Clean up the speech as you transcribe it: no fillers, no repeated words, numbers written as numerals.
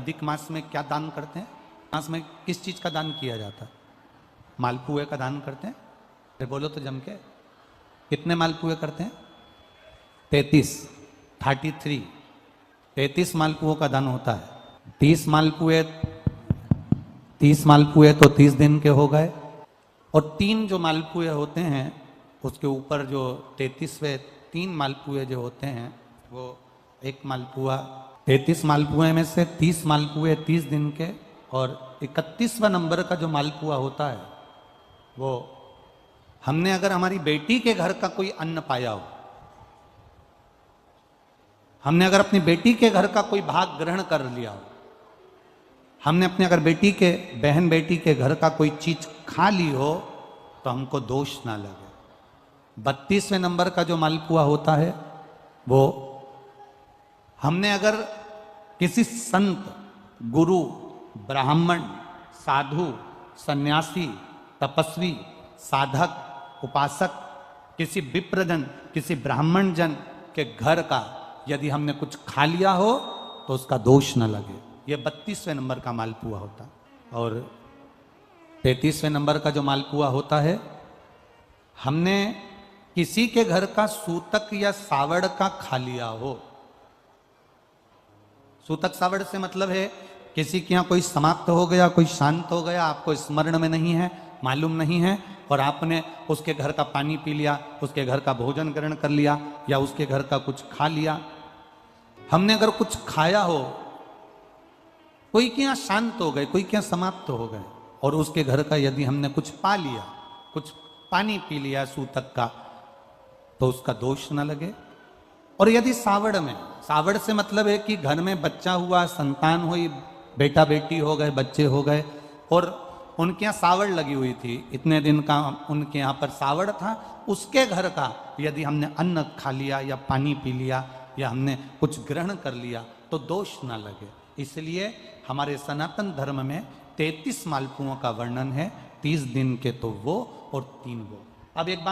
अधिक मास में क्या दान करते हैं? मास में किस चीज का दान किया जाता है? मालपुए का दान करते हैं। अरे बोलो तो जम के, कितने मालपुए करते हैं? 33 33 मालपुओं का दान होता है। 30 मालपुए तो 30 दिन के हो गए, और 3 जो मालपुए होते हैं उसके ऊपर जो 33वें 3 मालपुए जो होते हैं वो एक मालपुआ, 33 मालपुए में से 30 मालपुए 30 दिन के, और 31वां नंबर का जो मालपुआ होता है वो हमने अगर हमारी बेटी के घर का कोई अन्न पाया हो, हमने अगर अपनी बेटी के घर का कोई भाग ग्रहण कर लिया हो, हमने अपने अगर बेटी के बहन बेटी के घर का कोई चीज खा ली हो तो हमको दोष ना लगे। 32वें नंबर का जो मालपुआ होता है वो हमने अगर किसी संत, गुरु, ब्राह्मण, साधु, सन्यासी, तपस्वी, साधक, उपासक, किसी विप्रजन, किसी ब्राह्मण जन के घर का यदि हमने कुछ खा लिया हो तो उसका दोष न लगे। ये 32वें नंबर का मालपुआ होता है। और 33वें नंबर का जो मालपुआ होता है, हमने किसी के घर का सूतक या सावड़ का खा लिया हो। सूतक सावड़ से मतलब है किसी के यहाँ कोई समाप्त हो गया, कोई शांत हो गया, आपको स्मरण में नहीं है, मालूम नहीं है, और आपने उसके घर का पानी पी लिया, उसके घर का भोजन ग्रहण कर लिया, या उसके घर का कुछ खा लिया। हमने अगर कुछ खाया हो, कोई के यहाँ शांत हो गए, कोई के यहाँ समाप्त हो गए, और उसके घर का यदि हमने कुछ पा लिया, कुछ पानी पी लिया सूतक का, तो उसका दोष न लगे। और यदि सावड़ में, सावड़ से मतलब है कि घर में बच्चा हुआ, संतान हुई, बेटा बेटी हो गए, बच्चे हो गए, और उनके यहाँ सावड़ लगी हुई थी, इतने दिन का उनके यहाँ पर सावड़ था, उसके घर का यदि हमने अन्न खा लिया या पानी पी लिया या हमने कुछ ग्रहण कर लिया तो दोष ना लगे। इसलिए हमारे सनातन धर्म में 33 मालपुओं का वर्णन है, 30 दिन के तो वो और 3 वो। अब एक बात